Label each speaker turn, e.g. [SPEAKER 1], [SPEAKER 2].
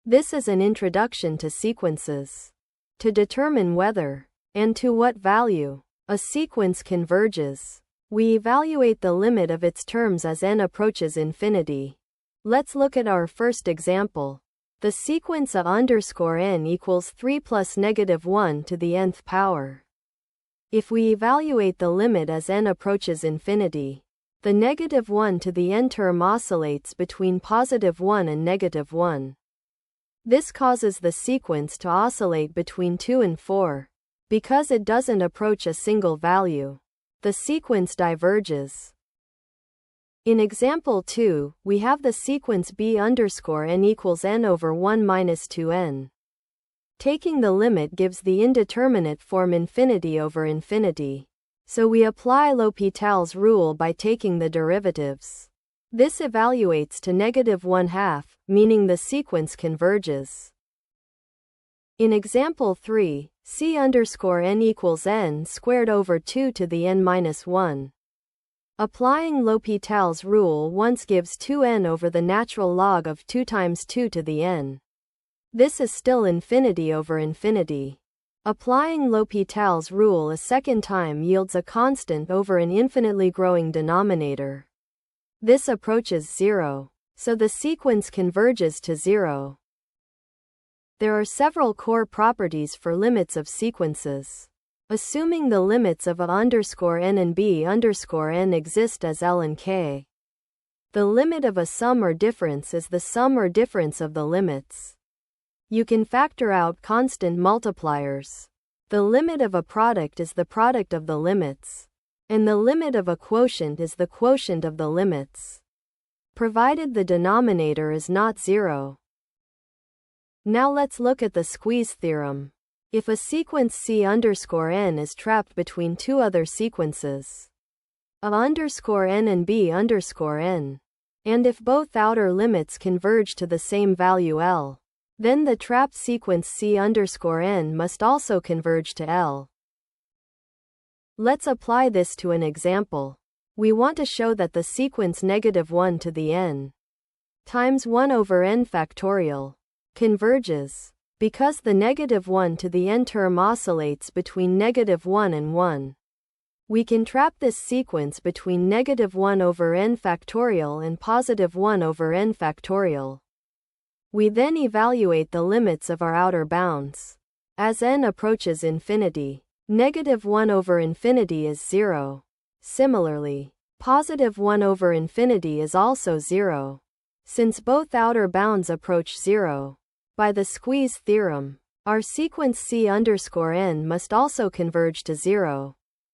[SPEAKER 1] This is an introduction to sequences. To determine whether, and to what value, a sequence converges, we evaluate the limit of its terms as n approaches infinity. Let's look at our first example. The sequence of _n equals 3 plus -1 to the nth power. If we evaluate the limit as n approaches infinity, the -1 to the n term oscillates between +1 and -1. This causes the sequence to oscillate between 2 and 4. Because it doesn't approach a single value, the sequence diverges. In example 2, we have the sequence b_n equals n over 1 minus 2n. Taking the limit gives the indeterminate form infinity over infinity. So we apply L'Hopital's rule by taking the derivatives. This evaluates to -1/2, meaning the sequence converges. In example 3, c_n equals n squared over 2 to the n minus 1. Applying L'Hopital's rule once gives 2n over the natural log of 2 times 2 to the n. This is still infinity over infinity. Applying L'Hopital's rule a second time yields a constant over an infinitely growing denominator. This approaches 0, so the sequence converges to 0. There are several core properties for limits of sequences. Assuming the limits of a_n and b_n exist as L and K. The limit of a sum or difference is the sum or difference of the limits. You can factor out constant multipliers. The limit of a product is the product of the limits. And the limit of a quotient is the quotient of the limits, provided the denominator is not 0. Now let's look at the squeeze theorem. If a sequence c_n is trapped between two other sequences, a_n and b_n, and if both outer limits converge to the same value L, then the trapped sequence c_n must also converge to L. Let's apply this to an example. We want to show that the sequence -1 to the n times 1 over n factorial converges, because the -1 to the n term oscillates between -1 and 1. We can trap this sequence between -1 over n factorial and +1 over n factorial. We then evaluate the limits of our outer bounds. As n approaches infinity, -1 over infinity is 0. Similarly, +1 over infinity is also 0. Since both outer bounds approach 0, by the squeeze theorem, our sequence c_n must also converge to 0.